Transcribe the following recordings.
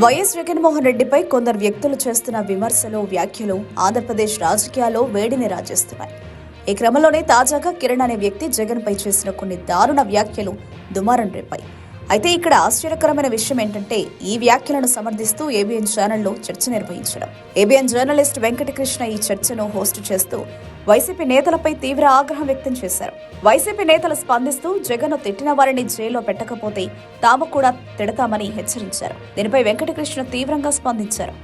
YS Jaganmohan రెడ్డిపై కొందరు వ్యక్తులు చేస్తున్న విమర్శలు, వ్యాఖ్యలు ఆంధ్రప్రదేశ్ రాజకీయాల్లో వేడిని రాజేస్తున్నాయి. ఈ క్రమంలోనే తాజాగా కిరణ్ అనే వ్యక్తి జగన్పై చేసిన కొన్ని దారుణ వ్యాఖ్యలు దుమారం రేపాయి. అయితే ఇక్కడ ఆశ్చర్యకరమైన విషయం ఏంటంటే ఈ వ్యాఖ్యలను సమర్థిస్తూ ఏబిఎన్ ఛానల్లో చర్చ నిర్వహించడం. ఏబిఎన్ జర్నలిస్ట్ వెంకటకృష్ణ ఈ చర్చను హోస్ట్ చేస్తూ వైసీపీ నేతలపై తీవ్ర ఆగ్రహం వ్యక్తం చేశారు. వైసీపీ నేతలు స్పందిస్తూ జగన్ తిట్టిన వారిని జైల్లో పెట్టకపోతే తాము కూడా తిడతామని హెచ్చరించారు. దీనిపై వెంకటకృష్ణ తీవ్రంగా స్పందించారు.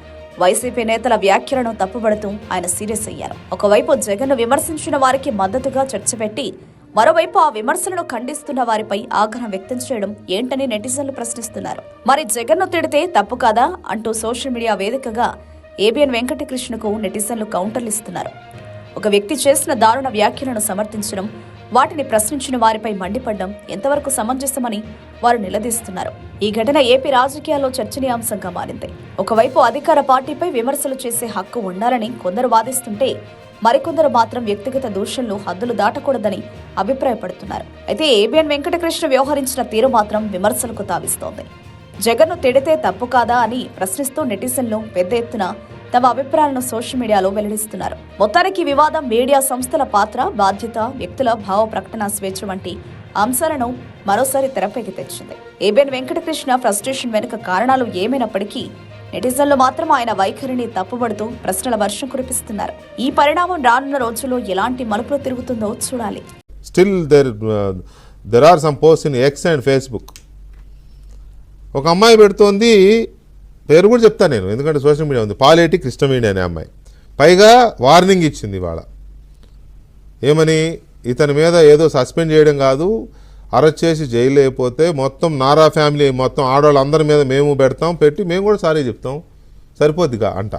వైసీపీ నేతల వ్యాఖ్యలను తప్పుబడుతూ ఆయన సీరియస్ అయ్యారు. ఒకవైపు జగన్ విమర్శించిన వారికి మద్దతుగా చర్చ పెట్టి మరోవైపు ఆ విమర్శలను ఖండిస్తున్న వారిపై ఆగ్రహం వ్యక్తం చేయడం ఏంటని నెటిజన్లు ప్రశ్నిస్తున్నారు. మరి జగన్ను తిడితే తప్పు కాదా అంటూ సోషల్ మీడియా వేదికగా ఏబిఎన్ వెంకటకృష్ణకు నెటిజన్లు కౌంటర్లు ఇస్తున్నారు. ఒక వ్యక్తి చేసిన దారుణ వ్యాఖ్యలను సమర్థించడం, వాటిని ప్రశ్నించిన వారిపై మండిపడడం ఎంతవరకు సమంజసమని వారు నిలదీస్తున్నారు. ఈ ఘటన ఏపీ రాజకీయాల్లో చర్చనీయాంశంగా మారింది. ఒకవైపు అధికార పార్టీపై విమర్శలు చేసే హక్కు ఉండాలని కొందరు వాదిస్తుంటే మరికొందరు మాత్రం వ్యక్తిగత దూషణలు హద్దులు దాటకూడదని అభిప్రాయపడుతున్నారు. అయితే ఏబిఎన్ వెంకటకృష్ణ వ్యవహరించిన తీరు మాత్రం విమర్శలకు తావిస్తోంది. జగన్ను తిడితే తప్పు కాదా అని ప్రశ్నిస్తూ నెటిజన్లు పెద్ద ఎత్తున తమ అభిప్రాయాలను సోషల్ మీడియాలో వెల్లడిస్తున్నారు. మొత్తానికి వివాదం మీడియా సంస్థల పాత్ర, బాధ్యత, వ్యక్తుల భావ ప్రకటన స్వేచ్ఛ వంటి అంశాలను మరోసారి తెరపైకి తెచ్చింది. ఏబిఎన్ వెంకటకృష్ణ ఫ్రస్ట్రేషన్ వెనుక కారణాలు ఏమైనప్పటికీ నెటిజన్లు మాత్రం ఆయన వైఖరిని తప్పుబడుతూ ప్రశ్నల వర్షం కురిపిస్తున్నారు. ఈ పరిణామం రానున్న రోజుల్లో ఎలాంటి మలుపులు తిరుగుతుందో చూడాలి. Still there are some posts in X and Facebook. ఒక అమ్మాయి పెడుతోంది, పేరు కూడా చెప్తాను నేను ఎందుకంటే సోషల్ మీడియా ఉంది, పాలేటి కృష్ణవేణి అనే అమ్మాయి. పైగా వార్నింగ్ ఇచ్చింది ఇవాళ. ఏమని? ఇతని మీద ఏదో సస్పెండ్ చేయడం కాదు, అరెస్ట్ చేసి జైలు అయిపోతే మొత్తం నారా ఫ్యామిలీ మొత్తం ఆడవాళ్ళందరి మీద మేము పెడతాం, పెట్టి మేము కూడా సారీ చెప్తాం, సరిపోద్దిగా అంట.